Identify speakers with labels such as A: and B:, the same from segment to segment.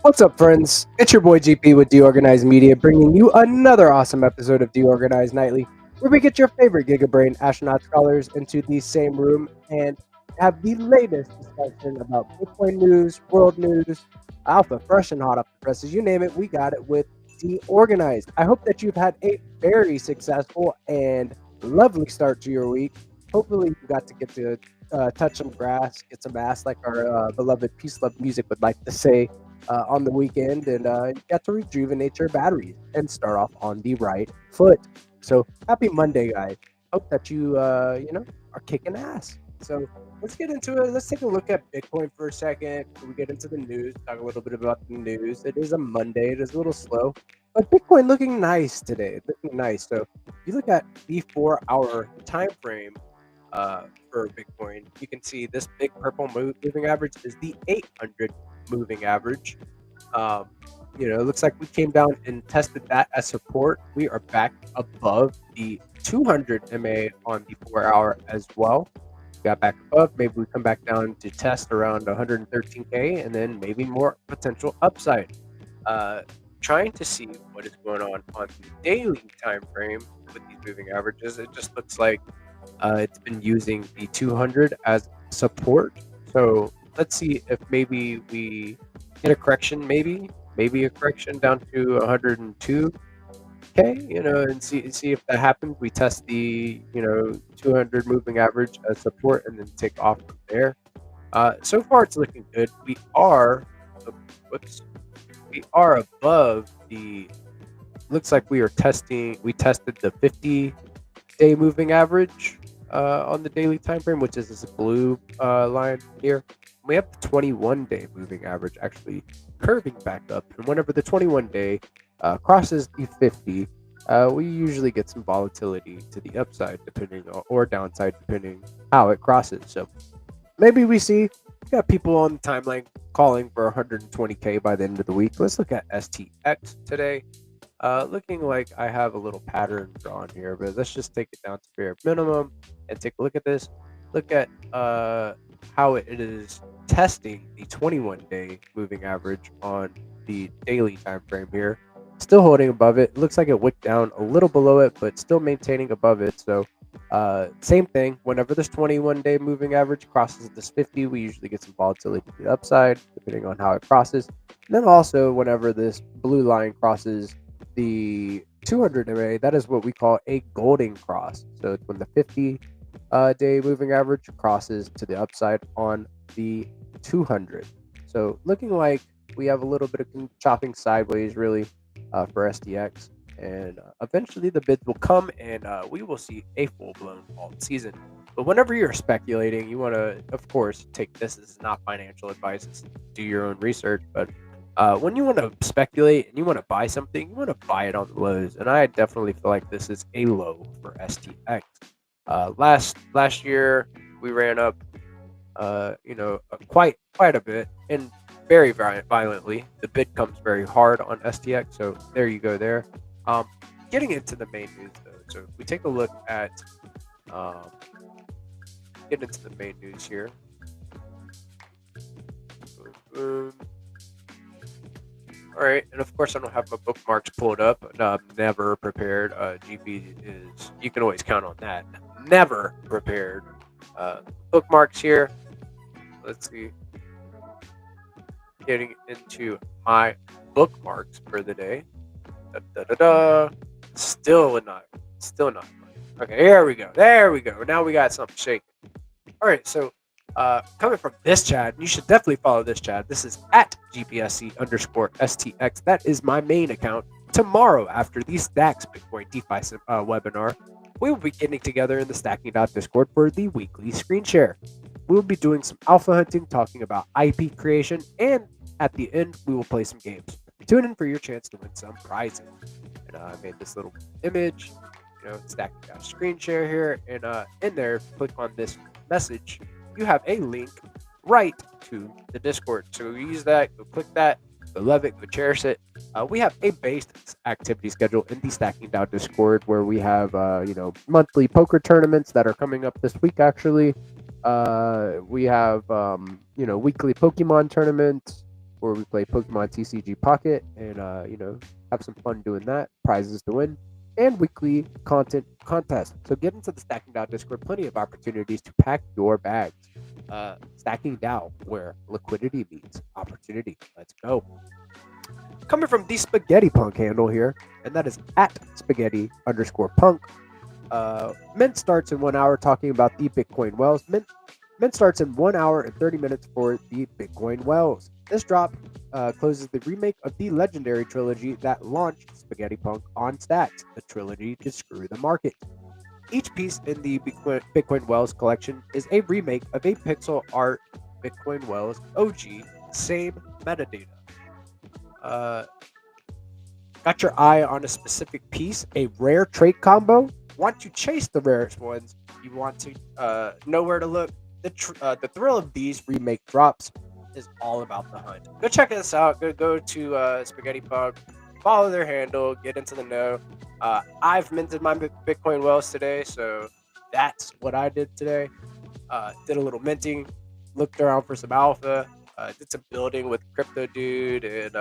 A: What's up, friends? It's your boy GP with DeOrganized Media, bringing you another awesome episode of DeOrganized Nightly, where we get your favorite Giga Brain Astronaut Scholars into the same room and have the latest discussion about Bitcoin news, world news, alpha, fresh and hot off the presses, you name it, we got it with DeOrganized. I hope that you've had a very successful and lovely start to your week. Hopefully, you got to get to touch some grass, get some ass, like our beloved Peace Love Music would like to say. On the weekend, and you got to rejuvenate your batteries and start off on the right foot. So happy Monday, guys. Hope that you are kicking ass. So let's get into it. Let's take a look at Bitcoin for a second before we get into the news. Talk a little bit about the news. It is a Monday. It is a little slow, but Bitcoin looking nice today. Looking nice. So if you look at the 4-hour time frame for Bitcoin, you can see this big purple moving average is the 800 moving average. It looks like we came down and tested that as support. We are back above the 200 MA on the 4-hour as well. Got back above. Maybe we come back down to test around 113K, and then maybe more potential upside. Trying to see what is going on the daily time frame with these moving averages. It just looks like it's been using the 200 as support. So let's see if maybe we get a correction, maybe a correction down to 102K, and see if that happens. We test the 200 moving average as support and then take off from there. So far it's looking good. We are above the, looks like we tested the 50-day moving average on the daily time frame, which is this blue line here. We have the 21-day moving average actually curving back up, and whenever the 21-day crosses the 50, we usually get some volatility to the upside, or downside, depending how it crosses. So maybe we got people on the timeline calling for 120K by the end of the week. Let's look at STX today. Looking like I have a little pattern drawn here, but let's just take it down to bare minimum and take a look at this. Look at how it is testing the 21-day moving average on the daily time frame here. Still holding above it. Looks like it wicked down a little below it, but still maintaining above it. So same thing. Whenever this 21-day moving average crosses this 50, we usually get some volatility to the upside, depending on how it crosses. And then also, whenever this blue line crosses the 200 MA, that is what we call a golden cross. So it's when the 50-day moving average crosses to the upside on the 200. So looking like we have a little bit of chopping sideways, really, for STX. And eventually the bids will come, and we will see a full-blown alt season. But whenever you're speculating, you want to, of course, take this as not financial advice. It's do your own research. But when you want to speculate and you want to buy something, you want to buy it on the lows. And I definitely feel like this is a low for STX. Last year we ran up, quite a bit, and very violently. The bid comes very hard on STX. So there you go there. Getting into the main news though. So if we take a look at get into the main news here. All right, and of course I don't have my bookmarks pulled up. No, I'm never prepared. GP is, you can always count on that. Never prepared. Bookmarks here. Let's see. Getting into my bookmarks for the day. Da, da, da, da. Still not. Okay, here we go. There we go. Now we got something shaking. All right, so coming from this Chad, you should definitely follow this Chad. This is at GPSC_STX. That is my main account. Tomorrow, after the Stacks Bitcoin DeFi webinar, we will be getting together in the Stacking Discord for the weekly screen share. We will be doing some alpha hunting, talking about IP creation, and at the end, we will play some games. Tune in for your chance to win some prizes. And I made this little image, Stacking down screen share here, and in there, click on this message. You have a link right to the Discord. So use that, go click that, go love it, go cherish it. We have a based activity schedule in the Stacking Down Discord where we have monthly poker tournaments that are coming up this week actually. We have weekly Pokemon tournaments where we play Pokemon TCG Pocket and have some fun doing that. Prizes to win. And weekly content contests. So get into the Stacking Down Discord. Plenty of opportunities to pack your bags. Stacking Down, where liquidity meets opportunity. Let's go. Coming from the Spaghetti Punk handle here, and that is at spaghetti_punk. Mint starts in 1 hour talking about the Bitcoin Wells. Mint starts in 1 hour and 30 minutes for the Bitcoin Wells. This drop closes the remake of the legendary trilogy that launched Spaghetti Punk on Stacks, the trilogy to screw the market. Each piece in the Bitcoin Wells collection is a remake of a pixel art Bitcoin Wells OG, same metadata. Got your eye on a specific piece, a rare trait combo? Want to chase the rarest ones? You want to know where to look? The thrill of these remake drops is all about the hunt. Go check this out. Go to Spaghetti Punk, follow their handle, get into the know. I've minted my Bitcoin Wells today, so that's what I did today. Did a little minting, looked around for some alpha, did some building with Crypto Dude and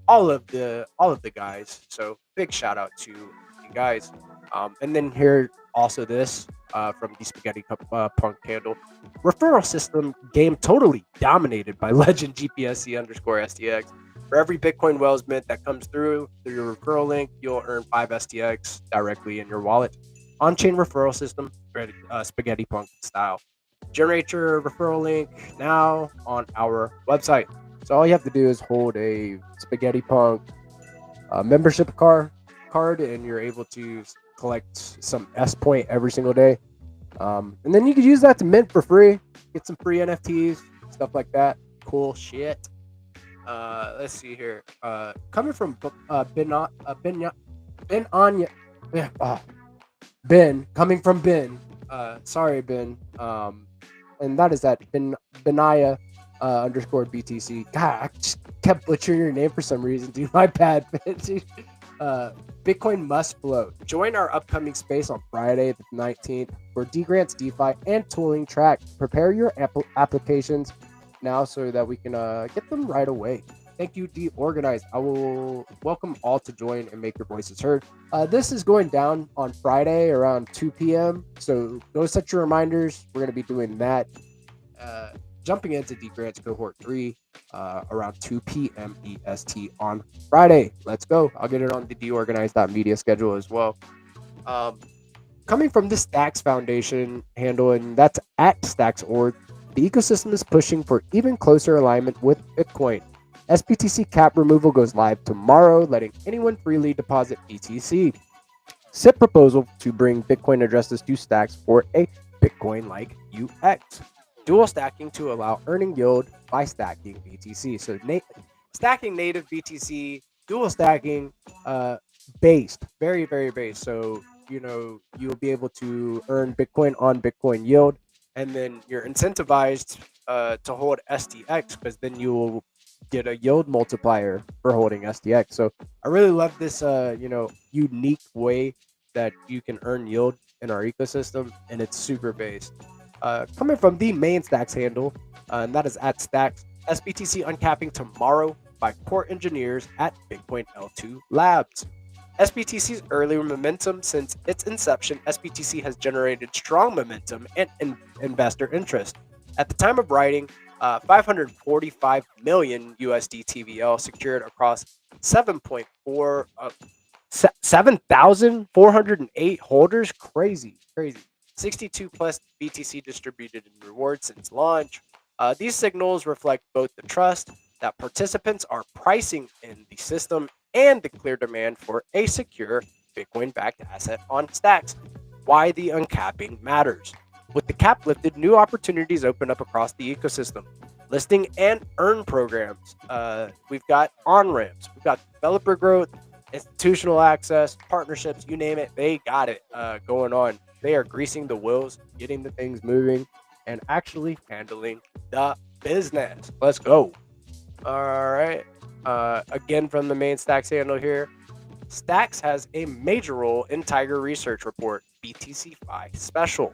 A: all of the guys. So big shout out to you guys. And then here also this from the Spaghetti Punk handle. Referral system game totally dominated by Legend GPSC_STX. For every Bitcoin Wells mint that comes through your referral link, you'll earn 5 STX directly in your wallet. On-chain referral system, Spaghetti Punk style. Generate your referral link now on our website. So all you have to do is hold a Spaghetti Punk membership card, and you're able to collect some S point every single day. And then you can use that to mint for free, get some free NFTs, stuff like that. Cool shit. Let's see here. Coming from Ben Anya, Ben. Coming from Ben. Sorry, Ben. And that is at Benaya _BTC. God, I just kept butchering your name for some reason, dude. My bad, Ben. Bitcoin must float. Join our upcoming space on Friday the 19th for DeGrant's DeFi and tooling track. Prepare your applications now so that we can get them right away. Thank you, DeOrganized. I will welcome all to join and make your voices heard. This is going down on Friday around 2 p.m. So go set your reminders. We're going to be doing that. Jumping into DeGrant's cohort 3 around 2 p.m. EST on Friday. Let's go. I'll get it on the DeOrganized.media schedule as well. Coming from the Stacks Foundation handle, and that's at Stacks.org, the ecosystem is pushing for even closer alignment with Bitcoin. SBTC cap removal goes live tomorrow, letting anyone freely deposit BTC. SIP proposal to bring Bitcoin addresses to Stacks for a Bitcoin-like UX. Dual stacking to allow earning yield by stacking BTC. So stacking native BTC, dual stacking based, very, very based. So, you'll be able to earn Bitcoin on Bitcoin yield, and then you're incentivized to hold STX because then you will get a yield multiplier for holding STX. So I really love this, unique way that you can earn yield in our ecosystem, and it's super based. Coming from the main Stacks handle, and that is at Stacks. SBTC uncapping tomorrow by core engineers at Bitcoin L2 Labs. SBTC's early momentum since its inception, SBTC has generated strong momentum and investor interest. At the time of writing, 545 million USD TVL secured across 7,408 holders. Crazy. 62 plus BTC distributed in rewards since launch. These signals reflect both the trust that participants are pricing in the system and the clear demand for a secure Bitcoin-backed asset on Stacks. Why the uncapping matters. With the cap lifted, new opportunities open up across the ecosystem. Listing and earn programs. We've got on-ramps. We've got developer growth, institutional access, partnerships, you name it. They got it going on. They are greasing the wheels, getting the things moving, and actually handling the business. Let's go. All right. Again, from the main Stacks handle here, Stacks has a major role in Tiger Research Report BTC5 Special.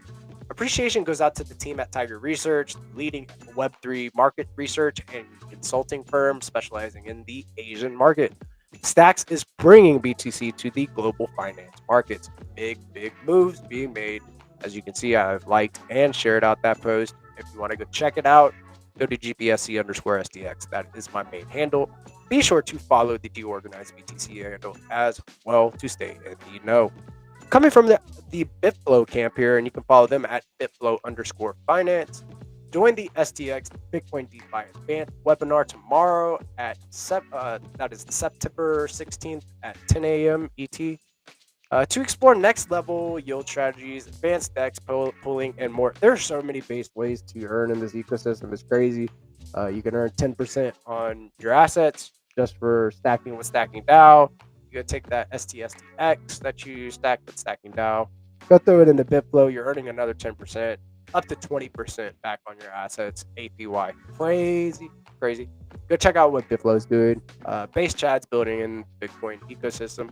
A: Appreciation goes out to the team at Tiger Research, leading Web3 market research and consulting firm specializing in the Asian market. Stacks is bringing BTC to the global finance markets. Big moves being made. As you can see, I've liked and shared out that post. If you want to go check it out, go to GPSC_SDX. That is my main handle. Be sure to follow the DeOrganized BTC handle as well to stay in the know. Coming from the BitFlow camp here, and you can follow them at BitFlow_finance. Join the STX Bitcoin DeFi Advanced webinar tomorrow at that is September 16th at 10 a.m. ET to explore next level yield strategies, advanced DEX pooling, and more. There are so many based ways to earn in this ecosystem. It's crazy. You can earn 10% on your assets just for stacking with Stacking DAO. You gotta take that STSTX that you stack with Stacking DAO, go throw it into BitFlow. You're earning another 10%, up to 20% back on your assets. APY, crazy. Go check out what BitFlow is doing. Base Chad's building in Bitcoin ecosystem.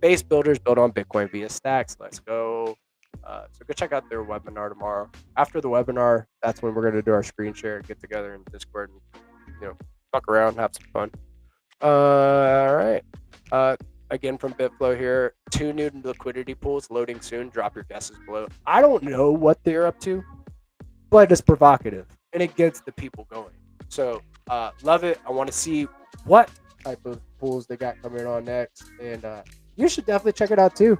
A: Base builders build on Bitcoin via Stacks. Let's go. So go check out their webinar tomorrow. After the webinar, that's when we're gonna do our screen share and get together in Discord and fuck around, have some fun. All right. Again from BitFlow here, 2 new liquidity pools loading soon. Drop your guesses below. I don't know what they're up to, but it's provocative and it gets the people going. So love it. I want to see what type of pools they got coming on next, and you should definitely check it out too.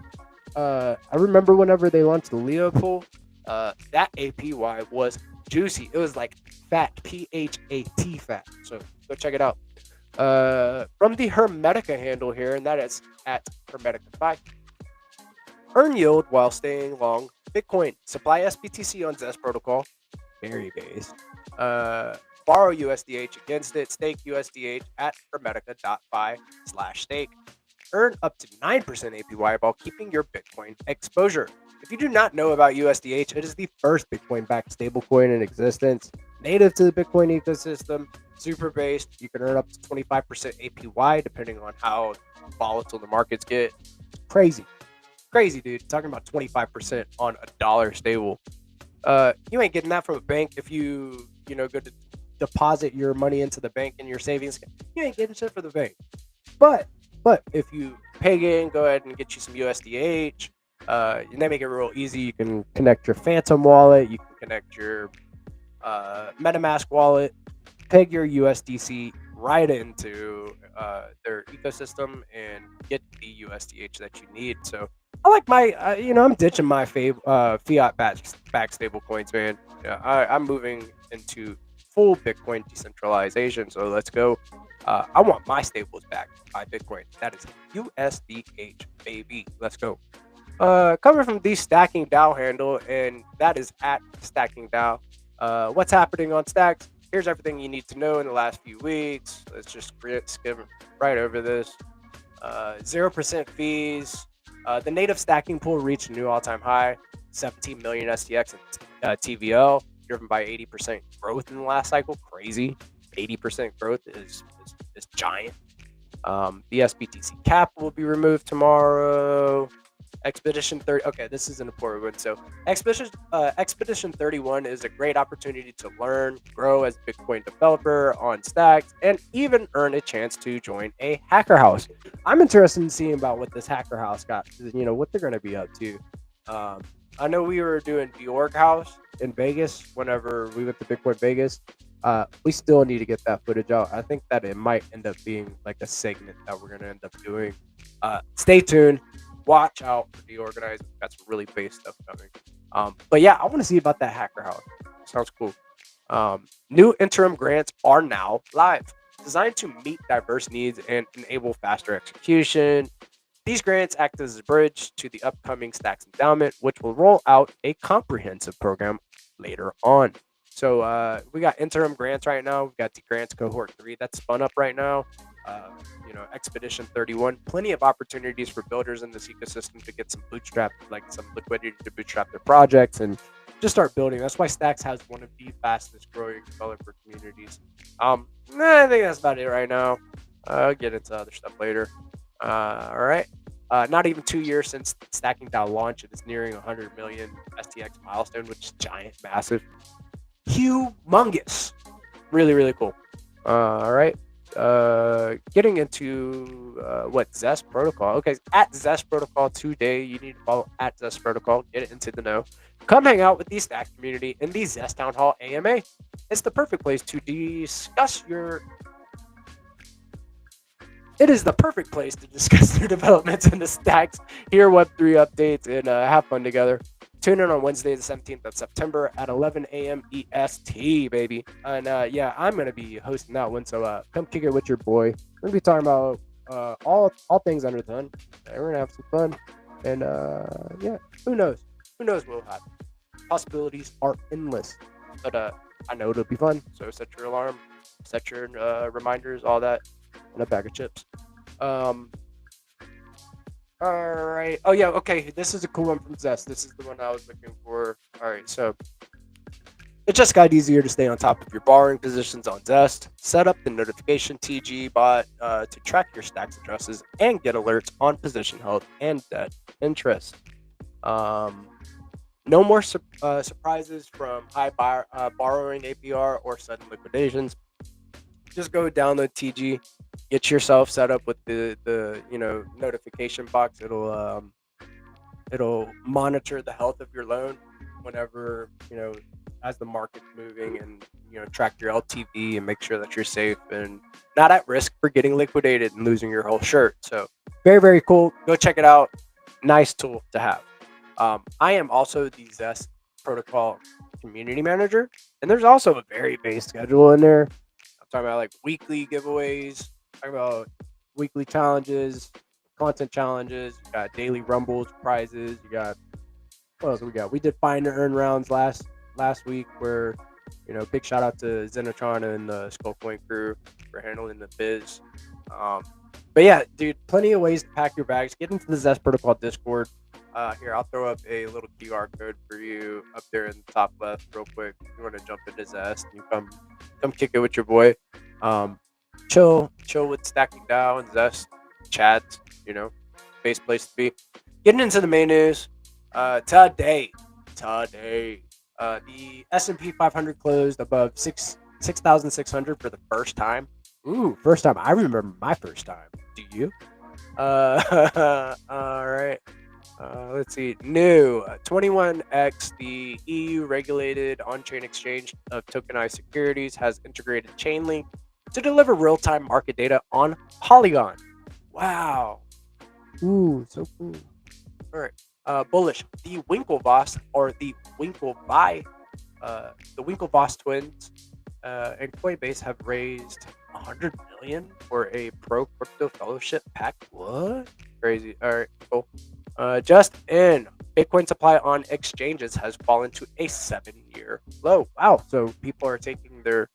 A: I remember whenever they launched the Leo pool, that APY was juicy. It was like fat, PHAT fat. So go check it out. From the Hermetica handle here, and that is at Hermetica5. Earn yield while staying long Bitcoin. Supply SBTC on Zest protocol. Very based. Borrow USDH against it. Stake USDH at Hermetica.fi/stake. Earn up to 9% APY while keeping your Bitcoin exposure. If you do not know about USDH, it is the first Bitcoin-backed stablecoin in existence, native to the Bitcoin ecosystem, super based. You can earn up to 25% APY depending on how volatile the markets get. Crazy, dude. Talking about 25% on a dollar stable. You ain't getting that from a bank. If you go to deposit your money into the bank in your savings, you ain't getting shit for the bank. But if you peg in, go ahead and get you some USDH. And they make it real easy. You can connect your Phantom wallet. You can connect your MetaMask wallet. Peg your USDC right into their ecosystem and get the USDH that you need. So I like my, I'm ditching my fiat-backed stable coins, man. Yeah, I'm moving into full Bitcoin decentralization. So let's go. I want my stables backed by Bitcoin. That is USDH, baby. Let's go. Coming from the Stacking DAO handle, and that is at Stacking DAO. What's happening on Stacks? Here's everything you need to know in the last few weeks. Let's just skim right over this. 0% fees. The native stacking pool reached a new all-time high, 17 million STX and TVL, driven by 80% growth in the last cycle. Crazy. 80% growth is giant. The SBTC cap will be removed tomorrow. Expedition 30. Okay, this is an important one. So, Expedition 31 is a great opportunity to learn, grow as a Bitcoin developer on Stacks, and even earn a chance to join a hacker house. I'm interested in seeing about what this hacker house got. What they're going to be up to. Um, I know we were doing the org house in Vegas whenever we went to Bitcoin Vegas. We still need to get that footage out. I think that it might end up being like a segment that we're going to end up doing. Stay tuned. Watch out for DeOrganized. Got some really base stuff coming. But yeah, I want to see about that hacker house. Sounds cool. New interim grants are now live, designed to meet diverse needs and enable faster execution. These grants act as a bridge to the upcoming Stacks Endowment, which will roll out a comprehensive program later on. So we got interim grants right now. We've got the grants cohort 3 that's spun up right now. Expedition 31. Plenty of opportunities for builders in this ecosystem to get some some liquidity to bootstrap their projects and just start building. That's why Stacks has one of the fastest growing developer communities. I think that's about it right now. I'll get into other stuff later. All right. Not even 2 years since Stacking DAO launched, it is nearing 100 million STX milestone, which is giant, massive, humongous. Really, really cool. All right. Getting into what Zest Protocol. Okay, at Zest Protocol today, you need to follow at Zest Protocol. Get it into the know. Come hang out with the Stacks community in the Zest Town Hall AMA. It's the perfect place to discuss your. It is the perfect place to discuss your developments in the Stacks, hear Web3 updates, and have fun together. Tune in on Wednesday, the 17th of September at 11 a.m. EST, baby. And yeah, I'm going to be hosting that one. So come kick it with your boy. We're going to be talking about all things under the sun. We're going to have some fun. And yeah, who knows? Who knows what will happen? Possibilities are endless. But I know it'll be fun. So set your alarm, set your reminders, all that, and a bag of chips. All right. Oh, yeah. Okay. This is a cool one from Zest. This is the one I was looking for. All right. So it just got easier to stay on top of your borrowing positions on Zest. Set up the notification TG bot to track your Stacks addresses and get alerts on position health and debt interest. No more surprises from high borrowing APR or sudden liquidations. Just go download TG, get yourself set up with the notification box. It'll monitor the health of your loan whenever as the market's moving, and track your LTV and make sure that you're safe and not at risk for getting liquidated and losing your whole shirt. So very, very cool. Go check it out. Nice tool to have. I am also the Zest Protocol community manager, and there's also a very base schedule in there. Talking about like weekly giveaways, talking about weekly challenges, content challenges. You got daily rumbles, prizes. You got what else we got? We did find and earn rounds last week, where big shout out to Zenatron and the Skullcoin crew for handling the biz. But yeah, dude, plenty of ways to pack your bags. Get into the Zest Protocol Discord. Here, I'll throw up a little QR code for you up there in the top left, real quick. If you want to jump into Zest, you come kick it with your boy. Chill with Stacking DAO and Zest chats. Base place to be. Getting into the main news. Today, the S&P 500 closed above 6,600 for the first time. Ooh, first time. I remember my first time. Do you? All right. Let's see. New 21x, the EU regulated on-chain exchange of tokenized securities, has integrated Chainlink to deliver real-time market data on Polygon. Wow. Ooh, so cool. All right. Bullish. The Winklevoss the Winklevoss twins and Coinbase have raised 100 million for a pro crypto fellowship pack. What? Crazy. All right, cool. Just in, Bitcoin supply on exchanges has fallen to a 7-year low. Wow. So people are taking their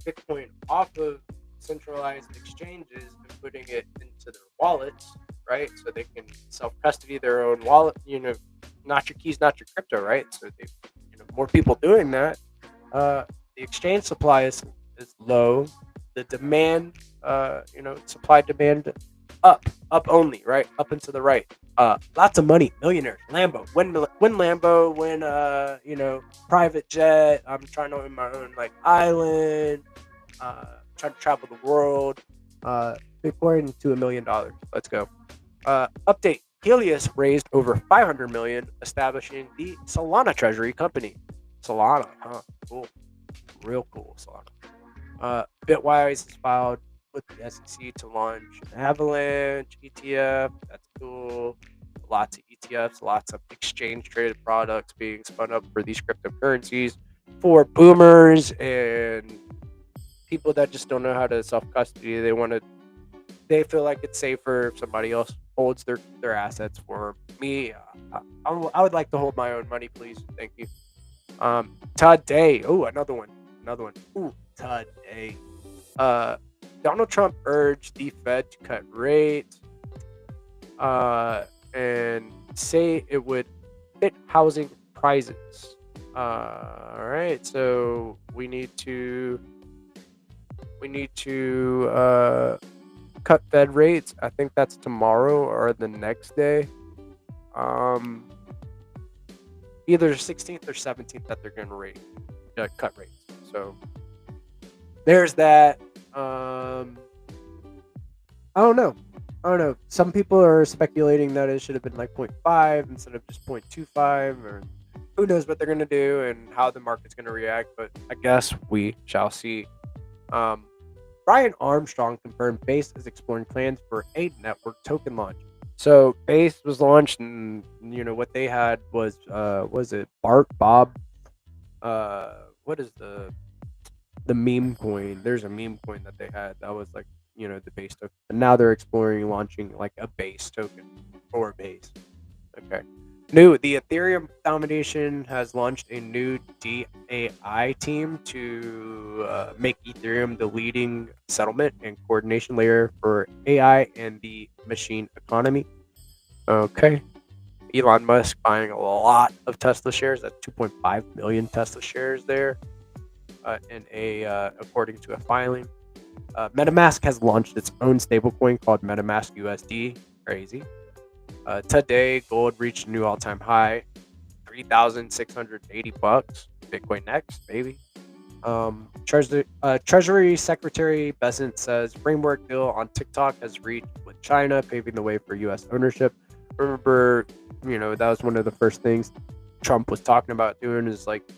A: Bitcoin off of centralized exchanges and putting it into their wallets, right? So they can self-custody their own wallet, not your keys, not your crypto, right? So they, more people doing that. The exchange supply is low. The demand, supply demand up only, right? Up and to the right. Lots of money, millionaires, Lambo, win Lambo, win private jet. I'm trying to own my own like island. Trying to travel the world. Bitcoin to $1 million. Let's go. Update: Helios raised over 500 million, establishing the Solana Treasury Company. Solana, huh? Cool, real cool. Solana. Bitwise has filed with the SEC to launch an Avalanche ETF. That's cool. Lots of ETFs, lots of exchange traded products being spun up for these cryptocurrencies for boomers and people that just don't know how to self custody. They feel like it's safer if somebody else holds their assets for them. Me, I would like to hold my own money, please. Thank you. Today, another one. Ooh, today. Donald Trump urged the Fed to cut rates, and say it would fit housing prices. All right, so we need to cut Fed rates. I think that's tomorrow or the next day. Either 16th or 17th that they're going to cut rates. So there's that. I don't know. Some people are speculating that it should have been like 0.5 instead of just 0.25, or who knows what they're going to do and how the market's going to react. But I guess we shall see. Brian Armstrong confirmed Base is exploring plans for a network token launch. So Base was launched, and what they had was it Bob? What is the meme coin? There's a meme coin that they had that was like the Base token, and now they're exploring launching like a Base token or Base. Okay. The Ethereum Foundation has launched a new DAI team to make Ethereum the leading settlement and coordination layer for AI and the machine economy. Okay. Elon Musk buying a lot of Tesla shares. That's 2.5 million Tesla shares there, according to a filing. MetaMask has launched its own stablecoin called MetaMask USD. Crazy. Today, gold reached a new all-time high, $3,680. Bitcoin next, maybe. Treasury Secretary Bessent says framework deal on TikTok has reached with China, paving the way for U.S. ownership. Remember, that was one of the first things Trump was talking about doing is like,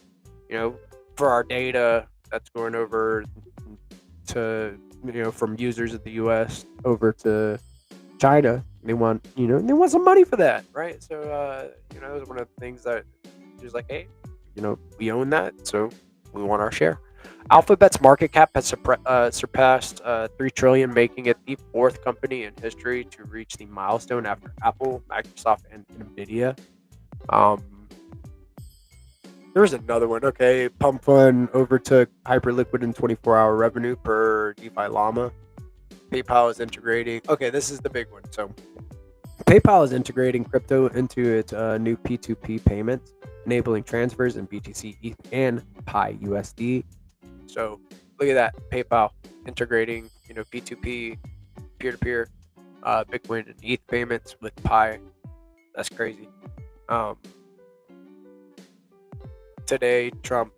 A: for our data that's going over to, from users of the U.S. over to China. They want some money for that, right? So, it was one of the things that he was like, hey, we own that, so we want our share. Alphabet's market cap has surpassed $3 trillion, making it the fourth company in history to reach the milestone after Apple, Microsoft, and Nvidia. There's another one. Okay, Pump Fund overtook Hyperliquid in 24-hour revenue per DeFi Llama. PayPal is integrating. Okay, this is the big one. So, PayPal is integrating crypto into its new P2P payments, enabling transfers in BTC, ETH, and Pi USD. So, look at that. PayPal integrating, P2P, peer-to-peer, Bitcoin and ETH payments with Pi. That's crazy. Today, Trump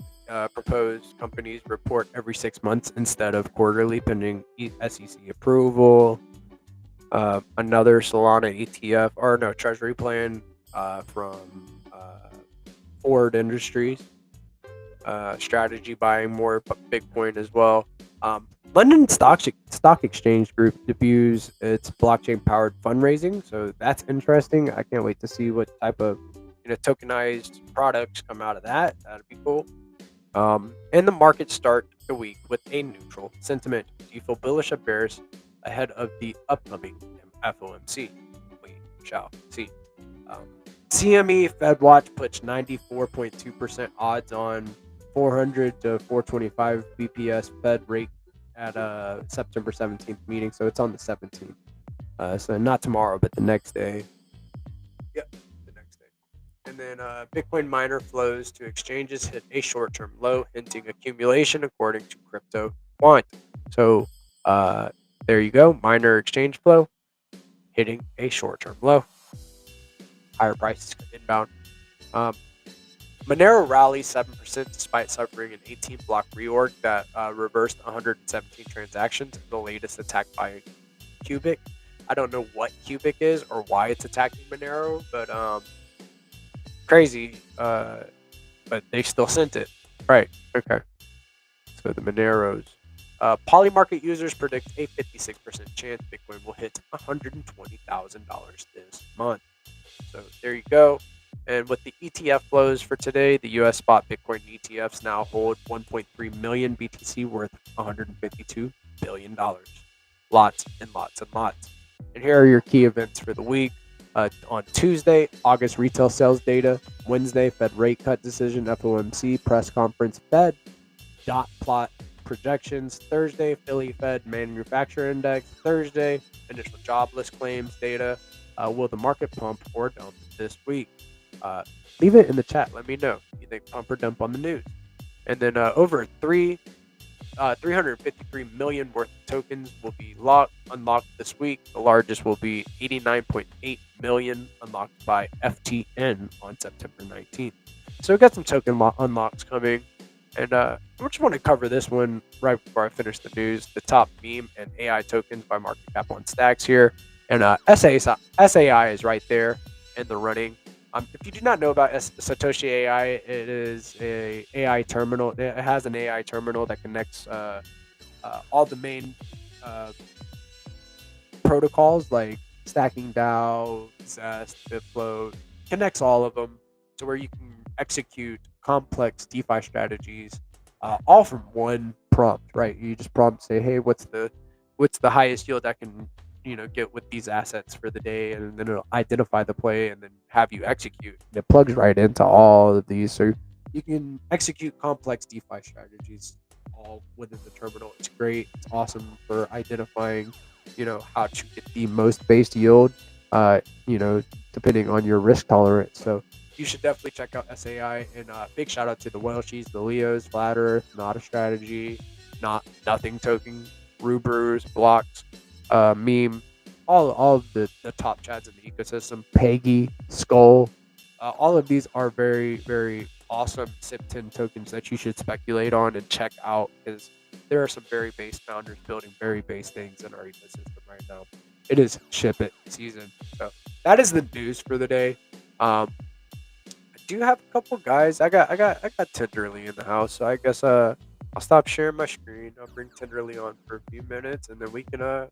A: proposed companies report every 6 months instead of quarterly, pending SEC approval. Another Solana ETF, or no, Treasury plan from Ford Industries. Strategy buying more Bitcoin as well. London Stock Exchange Group debuts its blockchain-powered fundraising, so that's interesting. I can't wait to see what type of tokenized products come out of that. That'd be cool. And the market start the week with a neutral sentiment. Do you feel bullish or bearish ahead of the upcoming FOMC? We shall see. CME FedWatch puts 94.2% odds on 400 to 425 BPS Fed rate at a September 17th meeting. So it's on the 17th. So not tomorrow, but the next day. Yep, the next day. And then Bitcoin miner flows to exchanges hit a short-term low, hinting accumulation according to Crypto Quant. So there you go, miner exchange flow. hitting a short-term low. Higher prices inbound. Monero rallies 7% despite suffering an 18-block reorg that reversed 117 transactions in the latest attack by Cubic. I don't know what Cubic is or why it's attacking Monero, but crazy. But they still sent it. Right. Okay. So the Moneros. Polymarket users predict a 56% chance Bitcoin will hit $120,000 this month. So there you go. And with the ETF flows for today, the US spot Bitcoin ETFs now hold 1.3 million BTC worth $152 billion. Lots and lots and lots. And here are your key events for the week. On Tuesday, August retail sales data. Wednesday, Fed rate cut decision, FOMC press conference, Fed dot plot projections. Thursday, Philly Fed manufacturer index. Thursday, initial jobless claims data. Will the market pump or dump this week? Leave it in the chat. Let me know. You think pump or dump on the news? And then over 353 million worth of tokens will be unlocked this week. The largest will be 89.8 million unlocked by FTN on September 19th. So we got some token unlocks coming. And I just want to cover this one right before I finish the news. The top meme and AI tokens by market cap on Stacks here. And SAI is right there in the running. If you do not know about Satoshi AI, it is a AI terminal. It has an AI terminal that connects all the main protocols like Stacking DAO, Zest, BitFlow. Connects all of them to where you can execute complex DeFi strategies, all from one prompt. Right? You just prompt, say, hey, what's the highest yield I can get with these assets for the day, and then it'll identify the play and then have you execute. And it plugs right into all of these, so you can execute complex DeFi strategies all within the terminal. It's great. It's awesome for identifying, how to get the most base yield, depending on your risk tolerance. So you should definitely check out SAI. And big shout out to the Welshies, the Leos, Flat Earth, Not a Strategy, Nothing Token, Rubrus, Blocks, Meme, all of the top chads in the ecosystem, Peggy, Skull, all of these are very, very awesome SIP10 tokens that you should speculate on and check out, because there are some very base founders building very base things in our ecosystem right now. It is ship it season. So that is the news for the day. I do have a couple guys. I got Tenderly in the house, so I guess I'll stop sharing my screen. I'll bring Tenderly on for a few minutes, and then we can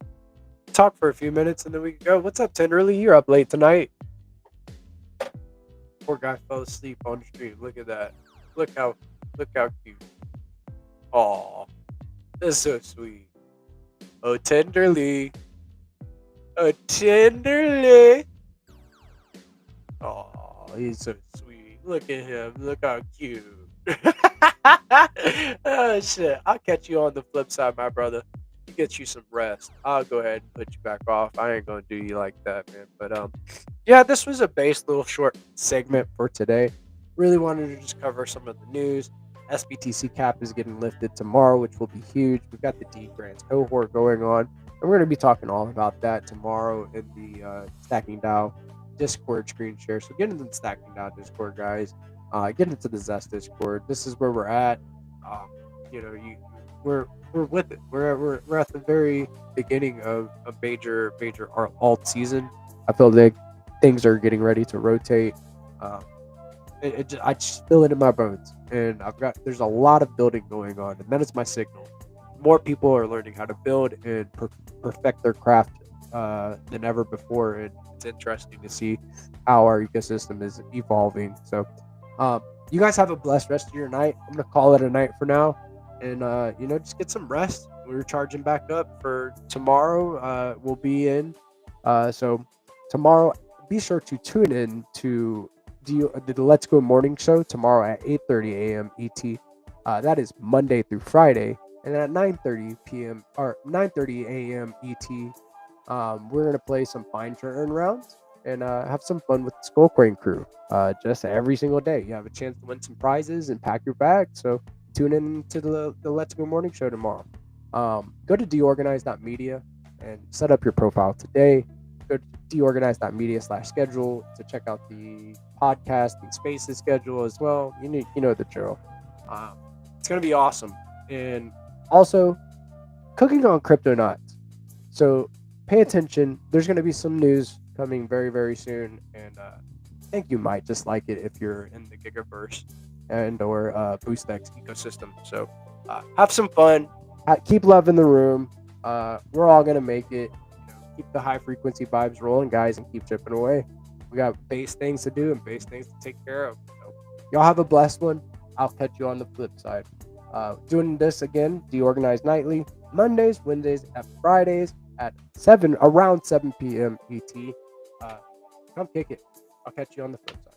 A: talk for a few minutes, and then we can go. What's up, Tenderly? You're up late tonight. Poor guy fell asleep on the stream. Look at that. Look how cute. Aw, that's so sweet. Oh, Tenderly. Oh, Tenderly. Oh, he's so sweet. Look at him. Look how cute. Oh shit! I'll catch you on the flip side, my brother. You get you some rest. I'll go ahead and put you back off. I ain't gonna do you like that, man. But yeah, this was a base little short segment for today. Really wanted to just cover some of the news. SBTC cap is getting lifted tomorrow, which will be huge. We've got the D grants cohort going on, and we're gonna be talking all about that tomorrow in the Stacking DAO Discord screen share. So get into the Stacking DAO Discord, guys. Get into the Zest Discord. This is where we're at. We're with it. We're at the very beginning of a major alt season. I feel like things are getting ready to rotate. I just feel it in my bones, and there's a lot of building going on, and that is my signal. More people are learning how to build and perfect their craft than ever before, and it's interesting to see how our ecosystem is evolving. So you guys have a blessed rest of your night. I'm gonna call it a night for now, and just get some rest. We're charging back up for tomorrow. We'll be in. So tomorrow, be sure to tune in to the Let's Go Morning Show tomorrow at 8:30 a.m. ET. That is Monday through Friday, and at 9:30 p.m. or 9:30 a.m. ET, we're gonna play some Find Your Earn rounds and have some fun with the Skull Crane crew. Just every single day, you have a chance to win some prizes and pack your bag. So tune in to the Let's Go Morning Show tomorrow. Go to DeOrganized Media and set up your profile today. go to deorganized.media/schedule to check out the podcast and spaces schedule as well. You know the drill. It's gonna be awesome. And also, cooking on Cryptonauts. So pay attention. There's gonna be some news coming very, very soon, and I think you might just like it if you're in the Gigaverse and or BoostX ecosystem. So have some fun. Keep love in the room. We're all gonna make it. Keep the high frequency vibes rolling, guys, and keep chipping away. We got base things to do and base things to take care of. So, y'all have a blessed one. I'll catch you on the flip side. Doing this again, DeOrganized Nightly, Mondays, Wednesdays, and Fridays at around 7 p.m. ET. Come kick it. I'll catch you on the flip side.